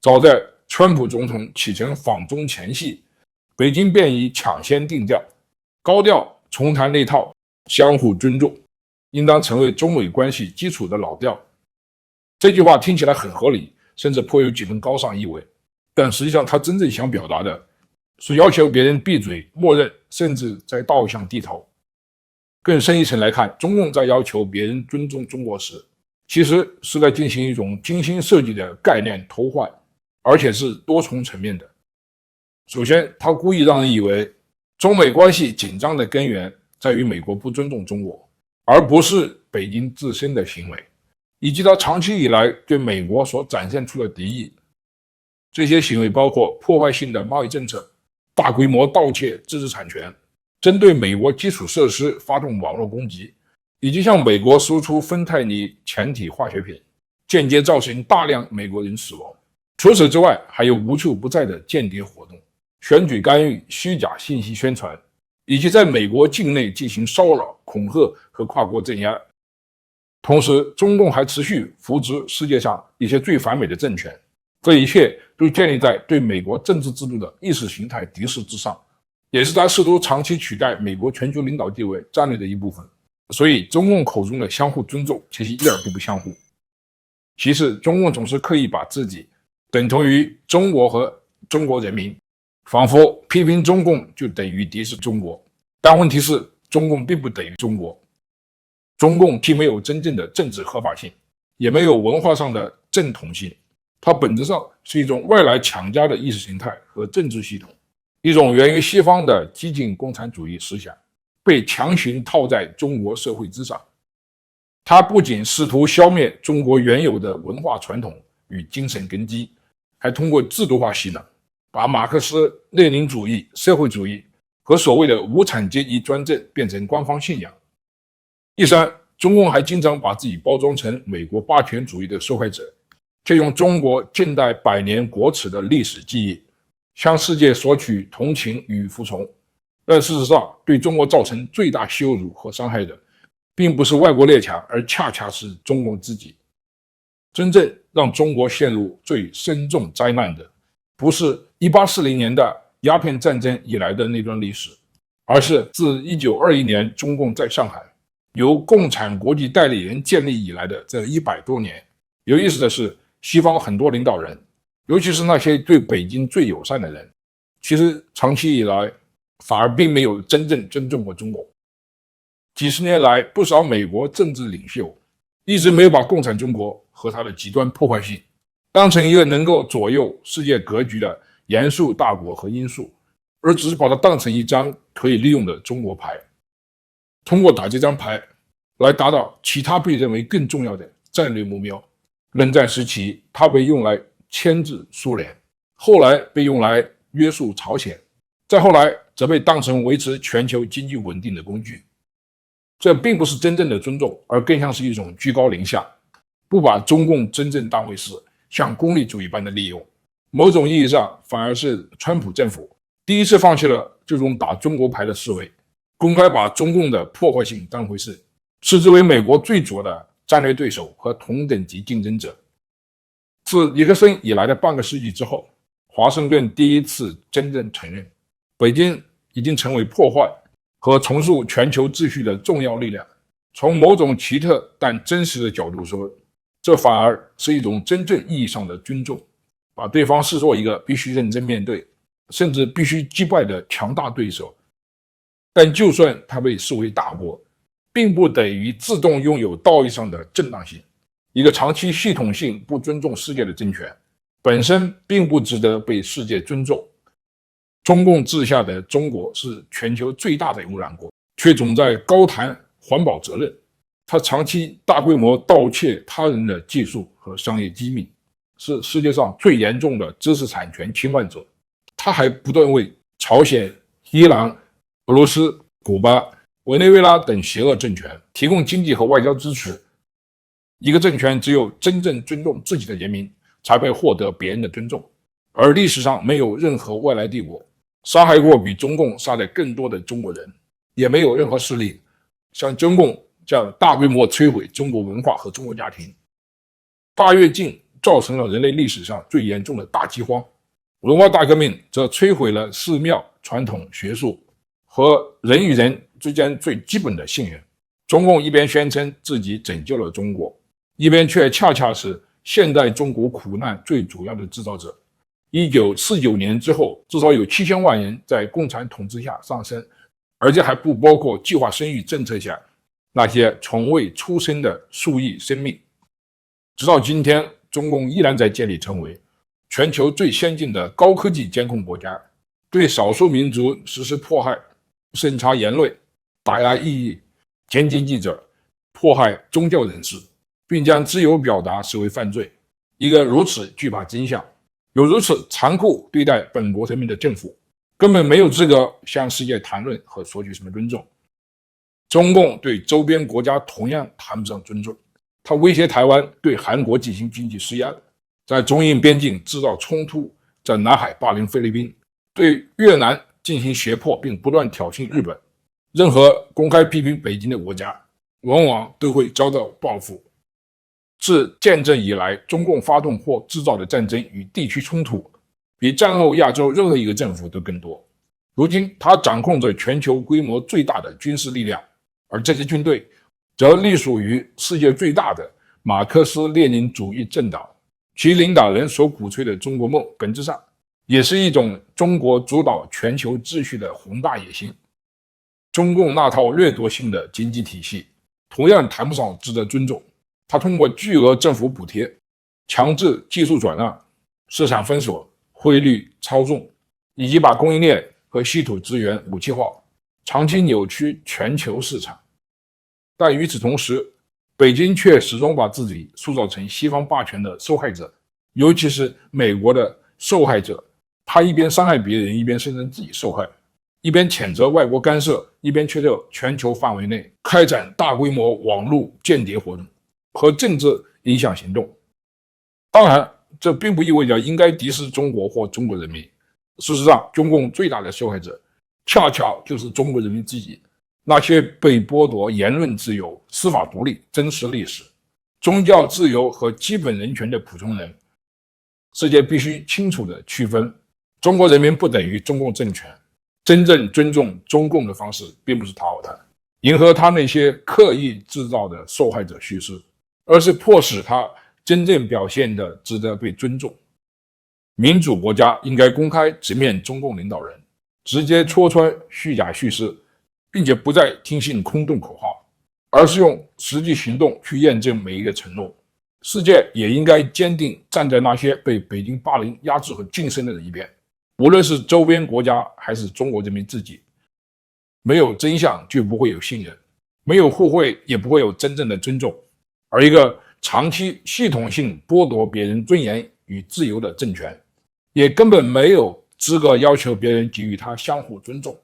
早在川普总统启程访中前夕，北京便已抢先定调，高调重谈那套相互尊重应当成为中美关系基础的老调。这句话听起来很合理，甚至颇有几分高尚意味，但实际上他真正想表达的是要求别人闭嘴、默认，甚至在道义上低头。更深一层来看，中共在要求别人尊重中国时，其实是在进行一种精心设计的概念偷换，而且是多重层面的。首先，他故意让人以为中美关系紧张的根源在于美国不尊重中国，而不是北京自身的行为，以及他长期以来对美国所展现出的敌意。这些行为包括破坏性的贸易政策、大规模盗窃知识产权、针对美国基础设施发动网络攻击，以及向美国输出芬太尼前体化学品，间接造成大量美国人死亡。除此之外，还有无处不在的间谍活动、选举干预、虚假信息宣传，以及在美国境内进行骚扰、恐吓和跨国镇压。同时，中共还持续扶植世界上一些最反美的政权，这一切都建立在对美国政治制度的意识形态敌视之上，也是他试图长期取代美国全球领导地位战略的一部分。所以，中共口中的相互尊重其实一点都不相互。其次，中共总是刻意把自己等同于中国和中国人民，仿佛批评中共就等于敌视中国。但问题是，中共并不等于中国。中共既没有真正的政治合法性，也没有文化上的正统性，它本质上是一种外来强加的意识形态和政治系统，一种源于西方的激进共产主义思想，被强行套在中国社会之上。它不仅试图消灭中国原有的文化传统与精神根基，还通过制度化洗脑，把马克思列宁主义、社会主义和所谓的无产阶级专政变成官方信仰。第三，中共还经常把自己包装成美国霸权主义的受害者，借用中国近代100年国耻的历史记忆，向世界索取同情与服从。但事实上，对中国造成最大羞辱和伤害的，并不是外国列强，而恰恰是中共自己。真正让中国陷入最深重灾难的，不是1840年的鸦片战争以来的那段历史，而是自1921年中共在上海由共产国际代理人建立以来的这100多年。有意思的是，西方很多领导人，尤其是那些对北京最友善的人，其实长期以来反而并没有真正尊重过中国。几十年来，不少美国政治领袖一直没有把共产中国和它的极端破坏性当成一个能够左右世界格局的严肃大国和因素，而只是把它当成一张可以利用的中国牌。通过打这张牌来达到其他被认为更重要的战略目标。冷战时期，它被用来牵制苏联，后来被用来约束朝鲜，再后来则被当成维持全球经济稳定的工具。这并不是真正的尊重，而更像是一种居高临下，不把中共真正当回事，像功利主义般的利用。某种意义上，反而是川普政府第一次放弃了这种打中国牌的思维，公开把中共的破坏性当回事，视之为美国最主要的战略对手和同等级竞争者。自尼克森以来的半个世纪之后，华盛顿第一次真正承认，北京已经成为破坏和重塑全球秩序的重要力量。从某种奇特但真实的角度说，这反而是一种真正意义上的尊重，把对方视作一个必须认真面对，甚至必须击败的强大对手。但就算他被视为大国，并不等于自动拥有道义上的正当性。一个长期系统性不尊重世界的政权，本身并不值得被世界尊重。中共治下的中国是全球最大的污染国，却总在高谈环保责任。它长期大规模盗窃他人的技术和商业机密，是世界上最严重的知识产权侵犯者。它还不断为朝鲜、伊朗、俄罗斯、古巴、委内瑞拉等邪恶政权提供经济和外交支持。一个政权只有真正尊重自己的人民，才会获得别人的尊重。而历史上没有任何外来帝国杀害过比中共杀得更多的中国人，也没有任何势力像中共这样大规模摧毁中国文化和中国家庭。大跃进造成了人类历史上最严重的大饥荒。文化大革命则摧毁了寺庙、传统学术和人与人之间最基本的信任。中共一边宣称自己拯救了中国，一边却恰恰是现代中国苦难最主要的制造者。1949年之后，至少有7000万人在共产统治下丧生，而且还不包括计划生育政策下那些从未出生的数亿生命。直到今天，中共依然在建立成为全球最先进的高科技监控国家，对少数民族实施迫害，审查言论，打压异议，监禁记者，迫害宗教人士，并将自由表达视为犯罪。一个如此惧怕真相，有如此残酷对待本国人民的政府，根本没有资格向世界谈论和索取什么尊重。中共对周边国家同样谈不上尊重，他威胁台湾对韩国进行经济施压，在中印边境制造冲突，在南海霸凌菲律宾，对越南进行胁迫，并不断挑衅日本。任何公开批评北京的国家，往往都会遭到报复。自建政以来，中共发动或制造的战争与地区冲突，比战后亚洲任何一个政府都更多。如今，他掌控着全球规模最大的军事力量，而这支军队则隶属于世界最大的马克思列宁主义政党，其领导人所鼓吹的中国梦，本质上也是一种中国主导全球秩序的宏大野心。中共那套掠夺性的经济体系同样谈不上值得尊重。他通过巨额政府补贴、强制技术转让、市场封锁、汇率操纵，以及把供应链和稀土资源武器化，长期扭曲全球市场。但与此同时，北京却始终把自己塑造成西方霸权的受害者，尤其是美国的受害者。他一边伤害别人，一边声称自己受害，一边谴责外国干涉，一边却在全球范围内开展大规模网络间谍活动和政治影响行动。当然，这并不意味着应该敌视中国或中国人民。事实上，中共最大的受害者恰巧就是中国人民自己，那些被剥夺言论自由、司法独立、真实历史、宗教自由和基本人权的普通人。世界必须清楚地区分，中国人民不等于中共政权。真正尊重中共的方式，并不是讨好他，迎合他那些刻意制造的受害者叙事，而是迫使他真正表现的值得被尊重。民主国家应该公开直面中共领导人，直接戳穿虚假叙事，并且不再听信空洞口号，而是用实际行动去验证每一个承诺。世界也应该坚定站在那些被北京霸凌、压制和晋升的人一边，无论是周边国家还是中国人民自己。没有真相就不会有信任，没有互惠也不会有真正的尊重。而一个长期系统性剥夺别人尊严与自由的政权，也根本没有资格要求别人给予他相互尊重。